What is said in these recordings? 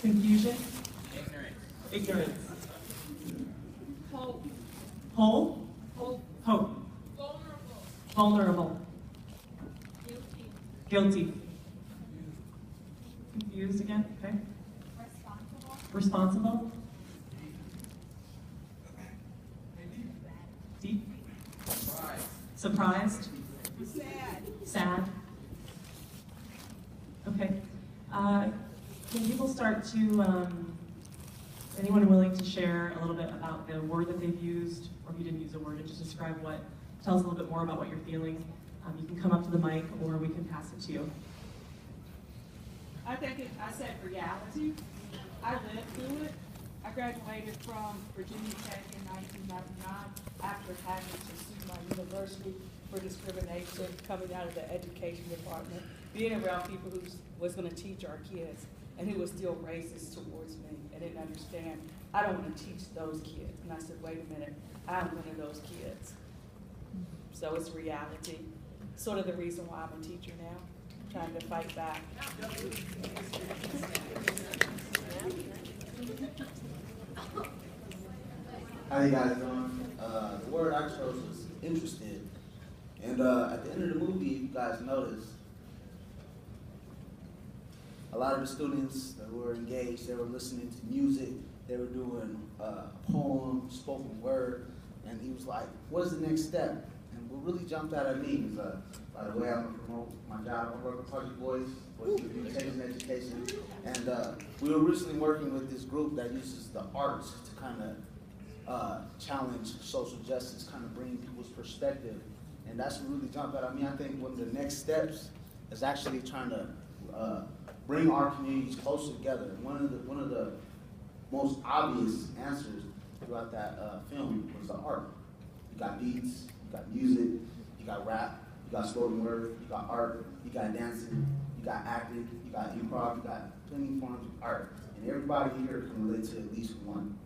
Confusion? Ignorance. Ignorance. Hope. Whole? Hope. Hope. Vulnerable. Vulnerable. Guilty. Guilty. Confused again? Okay. Responsible. Responsible? Deep? Surprised? Sad. Sad? Okay. Can people start to, anyone willing to share a little bit about the word that they've used, or if you didn't use a word, and just describe tell us a little bit more about what you're feeling. You can come up to the mic, or we can pass it to you. I said reality. I lived through it. I graduated from Virginia Tech in 1999 after having to sue my university for discrimination coming out of the education department, being around people who was going to teach our kids and who was still racist towards me and didn't understand. I don't want to teach those kids. And I said, wait a minute, I'm one of those kids. So it's reality. Sort of the reason why I'm a teacher now, trying to fight back. How you guys doing? The word I chose was interested. And at the end of the movie, you guys notice a lot of the students that were engaged, they were listening to music, they were doing a poem, spoken word, and he was like, what's the next step? And what really jumped out at me was, by the way, I'm going to promote my job. I work with Project Boys, Boys with Communication and Education, and we were recently working with this group that uses the arts to kind of challenge social justice, kind of bring people's perspective, and that's what really jumped out at me. I think one of the next steps is actually trying to bring our communities closer together. One of the most obvious answers throughout that film was the art. You got beats, you got music, you got rap, you got spoken word, you got art, you got dancing, you got acting, you got improv, you got plenty of forms of art, and everybody here can relate to at least one.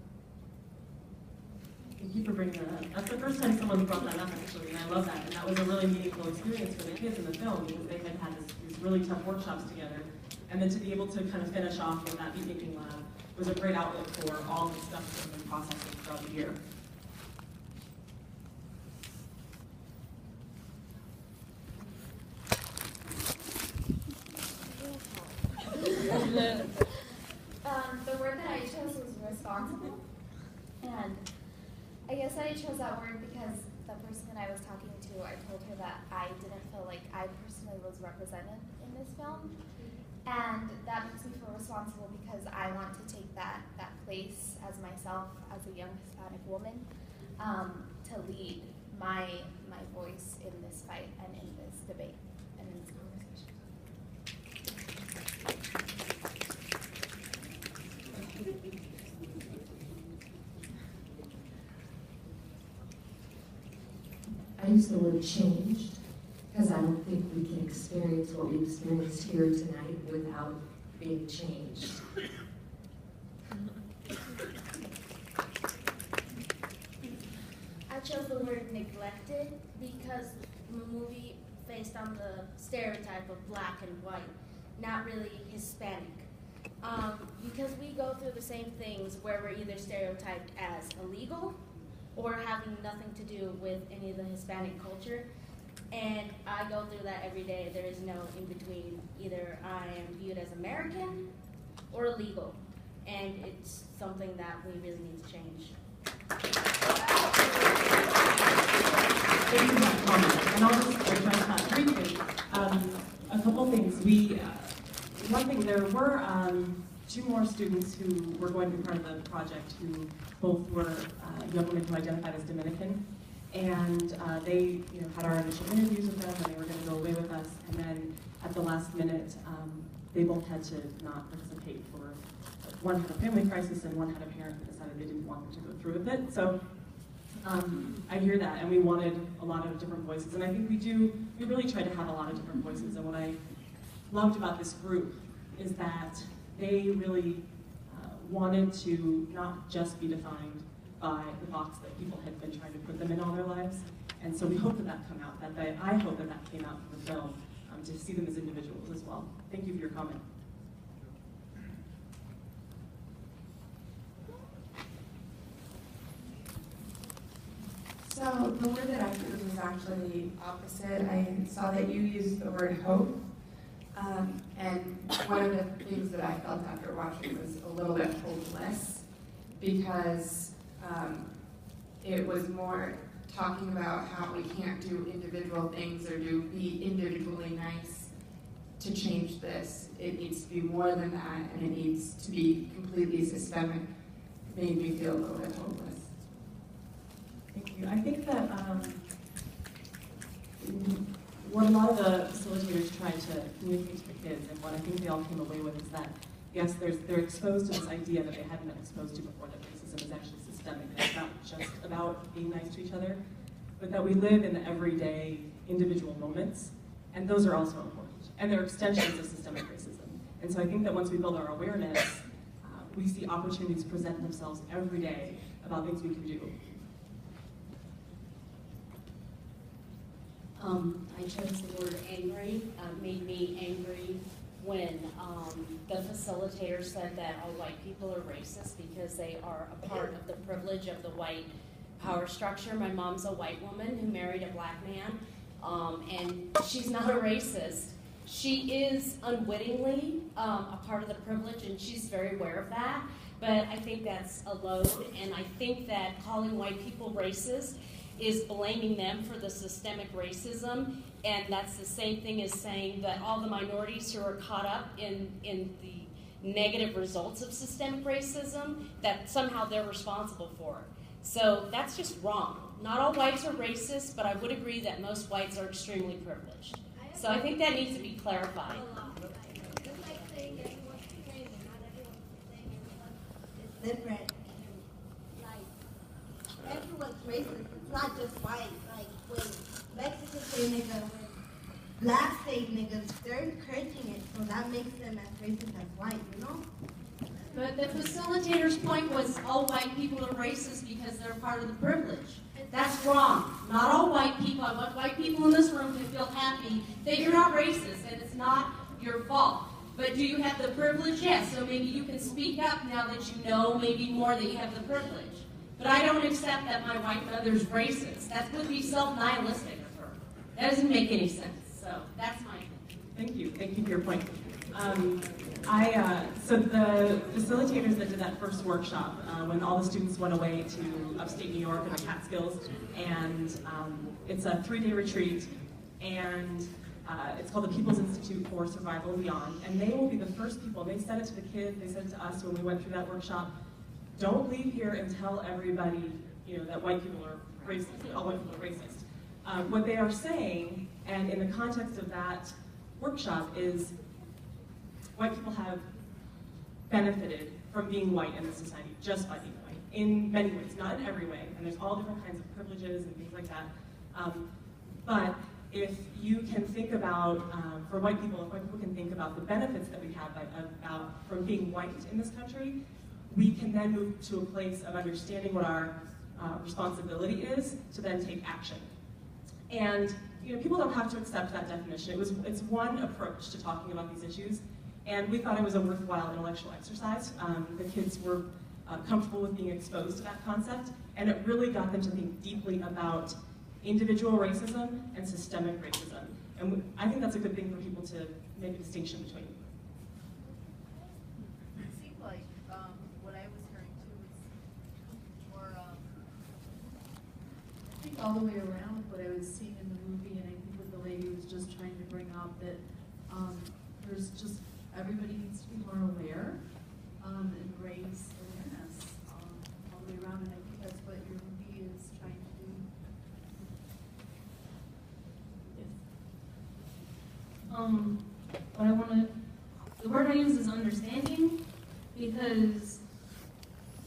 Thank you for bringing that up. That's the first time someone brought that up, actually, and I love that. And that was a really meaningful experience for the kids in the film, because they had these really tough workshops together. And then to be able to kind of finish off with that beat making lab was a great outlet for all the stuff that's been processed throughout the year. The word that I chose was responsible, and I guess I chose that word because the person that I was talking to, I told her that I didn't feel like I personally was represented in this film, and that makes me feel responsible because I want to take that place as myself, as a young Hispanic woman, to lead my voice in this fight and in this debate and in this conversation. I use the word changed because I don't think we can experience what we experienced here tonight without being changed. I chose the word neglected because the movie based on the stereotype of black and white, not really Hispanic. Because we go through the same things where we're either stereotyped as illegal or having nothing to do with any of the Hispanic culture. And I go through that every day. There is no in between. Either I am viewed as American or illegal. And it's something that we really need to change. Thank you for that comment. And I'll just address that briefly. A couple things. One thing, there were two more students who were going to be part of the project who both were young women who identified as Dominican. And they had our initial interviews with them, and they were going to go away with us. And then at the last minute, they both had to not participate for, one had a family crisis and one had a parent that decided they didn't want them to go through with it. So I hear that, and we wanted a lot of different voices. And I think we really tried to have a lot of different voices. And what I loved about this group is that they really wanted to not just be defined by the box that people had been trying to put them in all their lives. And so we hope that came out, I hope that came out from the film, to see them as individuals as well. Thank you for your comment. the word that I used was actually the opposite. I saw that you used the word hope. And one of the things that I felt after watching was a little bit hopeless because it was more talking about how we can't do individual things or be individually nice to change this. It needs to be more than that, and it needs to be completely systemic. It made me feel a little bit hopeless. Thank you. I think that what a lot of the facilitators tried to communicate to the kids, and what I think they all came away with, is that yes, they're exposed to this idea that they hadn't been exposed to before, that racism is actually systemic. It's not just about being nice to each other, but that we live in the everyday individual moments, and those are also important. And they're extensions of systemic racism. And so I think that once we build our awareness, we see opportunities present themselves every day about things we can do. I chose the word angry. Made me angry when the facilitator said that all white people are racist because they are a part of the privilege of the white power structure. My mom's a white woman who married a black man, and she's not a racist. She is unwittingly a part of the privilege, and she's very aware of that. But I think that's a load, and I think that calling white people racist is blaming them for the systemic racism, and that's the same thing as saying that all the minorities who are caught up in the negative results of systemic racism, that somehow they're responsible for it. So that's just wrong. Not all whites are racist, but I would agree that most whites are extremely privileged. So I think that needs to be clarified. It's like saying everyone's the same, and not everyone's the same. Everyone is different. Like, everyone's racist. It's not just white. Like, when Mexicans say nigga, when blacks say niggas, they're encouraging it, so that makes them as racist as white, you know? But the facilitator's point was all white people are racist because they're part of the privilege. That's wrong. Not all white people. I want white people in this room to feel happy that you're not racist and it's not your fault. But do you have the privilege? Yes. So maybe you can speak up now that you know maybe more that you have the privilege. But I don't accept that my white mother's racist. That would be self-nihilistic of her. That doesn't make any sense. So that's my opinion. Thank you. Thank you for your point. So the facilitators that did that first workshop, when all the students went away to upstate New York and the Catskills, and it's a 3-day retreat, and it's called the People's Institute for Survival and Beyond, and they will be the first people. They said it to the kids, they said it to us when we went through that workshop. Don't leave here and tell everybody, that white people are racist, all white people are racist. What they are saying, and in the context of that workshop, is white people have benefited from being white in this society just by being white, in many ways, not in every way, and there's all different kinds of privileges and things like that. But if you can think about, for white people, if white people can think about the benefits that we have from being white in this country, we can then move to a place of understanding what our responsibility is to then take action. And people don't have to accept that definition. It's one approach to talking about these issues. And we thought it was a worthwhile intellectual exercise. The kids were comfortable with being exposed to that concept, and it really got them to think deeply about individual racism and systemic racism. And I think that's a good thing for people to make a distinction between. It seemed like what I was hearing too was more, I think all the way around what I was seeing in the movie, and I think what the lady was just trying to bring up, that there's just, everybody needs to be more aware and raise awareness all the way around, and I think that's what your movie is trying to do. What I want to, the word I use is understanding, because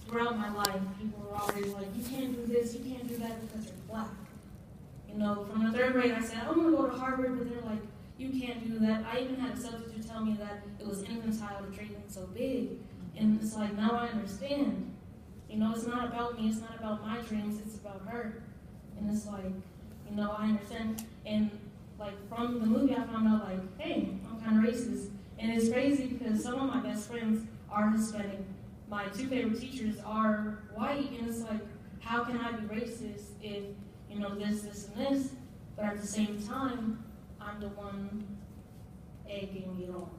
throughout my life, people were always like, you can't do this, you can't do that because you're black. From the 3rd grade, I said, I'm going to go to Harvard, but they're like, you can't do that. I even had a substitute tell me that it was infantile to dream so big. And it's like, now I understand. It's not about me, it's not about my dreams, it's about her. And it's like, I understand. And from the movie, I found out hey, I'm kind of racist. And it's crazy because some of my best friends are Hispanic. My 2 favorite teachers are white, and it's like, how can I be racist if you know, this, and this, but at the same time, I'm the one egging it on.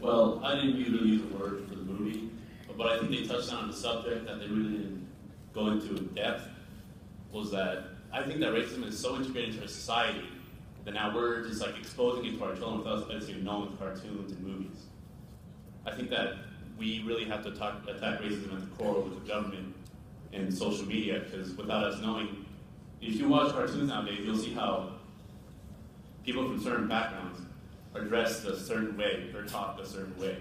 Well, I didn't usually use the word for the movie, but I think they touched on the subject that they really didn't go into in depth, was that I think that racism is so integrated into our society that now we're just like exposing it to our children without us even knowing with cartoons and movies. I think that we really have to attack racism at the core with the government and social media, because without us knowing, if you watch cartoons nowadays, you'll see how people from certain backgrounds are dressed a certain way, or talk a certain way.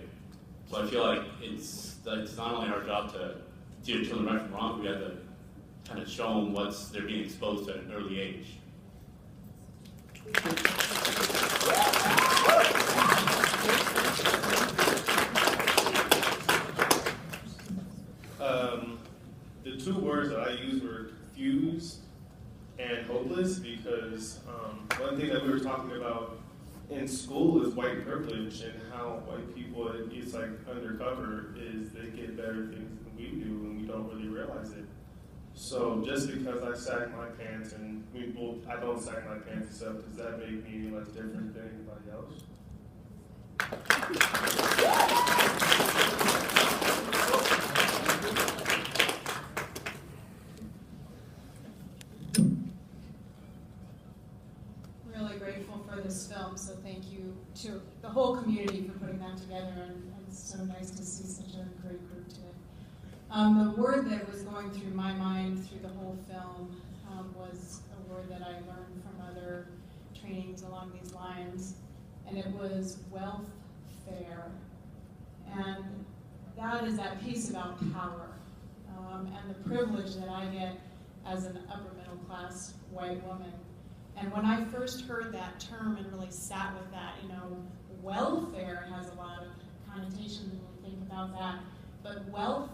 So I feel like it's not only our job to teach children right from wrong, we have to kind of show them what they're being exposed to at an early age. The two words that I used were confused and hopeless, because one thing that we were talking about in school is white privilege, and how white people, it's like undercover, is they get better things than we do and we don't really realize it. So just because I sag my pants and I don't sag my pants and stuff, does that make me any less different than anybody else? Really grateful for this film, so thank you to the whole community for putting that together, and it's so nice to see such a great group today. The word that was going through my mind through the whole film was a word that I learned from other trainings along these lines, and it was welfare. And that is that piece about power and the privilege that I get as an upper middle class white woman. And when I first heard that term and really sat with that, you know, welfare has a lot of connotations when we think about that, but wealth,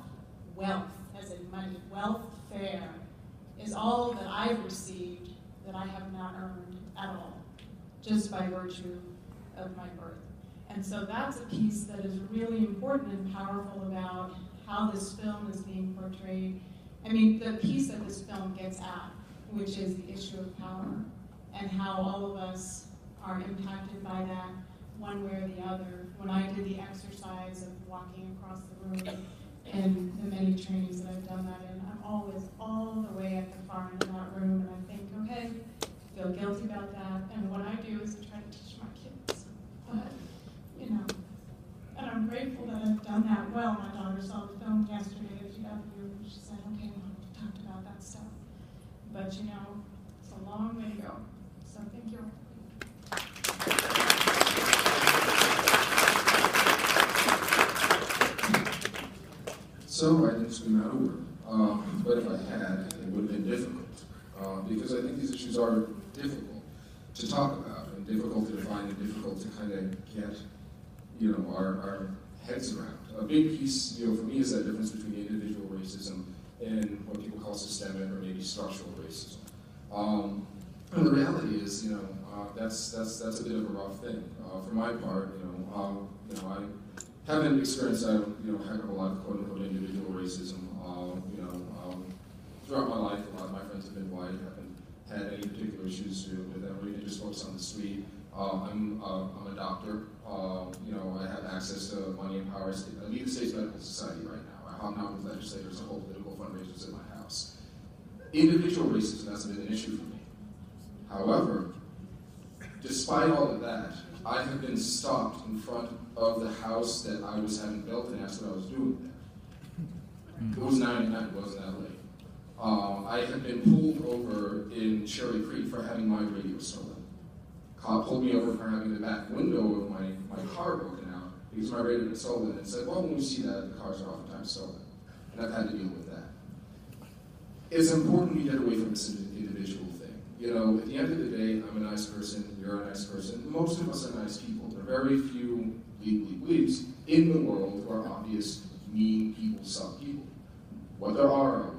as in money, welfare is all that I've received that I have not earned at all, just by virtue of my birth. And so that's a piece that is really important and powerful about how this film is being portrayed. I mean, the piece that this film gets at, which is the issue of power, and how all of us are impacted by that one way or the other. When I did the exercise of walking across the room and the many trainings that I've done that in, I'm always all the way at the far end of that room, and I think, okay, feel guilty about that, and what I do is I try to teach my kids. But, you know, and I'm grateful that I've done that well. My daughter saw the film yesterday at GW, and she said, okay, Mom, we talked about that stuff. But, you know, it's a long way to go. So thank you. So I didn't scream out a word, but if I had, it would have been difficult, because I think these issues are difficult to talk about, and difficult to define, and difficult to kind of get, you know, our heads around. A big piece, you know, for me, is that difference between individual racism and what people call systemic or maybe structural racism. And the reality is, you know, that's a bit of a rough thing. For my part, I haven't experienced a heck of a lot of quote-unquote individual racism. Throughout my life, a lot of my friends have been white, haven't had any particular issues with them, or even just folks on the street. I'm a doctor. I have access to money and power. I lead the state's medical society right now. I hobnob with legislators and hold political fundraisers in my house. Individual racism hasn't been an issue for me. However, despite all of that, I have been stopped in front of the house that I was having built and asked what I was doing there. It was 9 at night, it wasn't that late. I have been pulled over in Cherry Creek for having my radio stolen. Cop pulled me over for having the back window of my car broken out because my radio had been stolen, and said, well, when we see that, the cars are oftentimes stolen. And I've had to deal with that. It's important we get away from this individual thing. You know, at the end of the day, I'm a nice person, you're a nice person. Most of us are nice people. There are very few bleeps in the world who are obvious, mean people, some people. What there are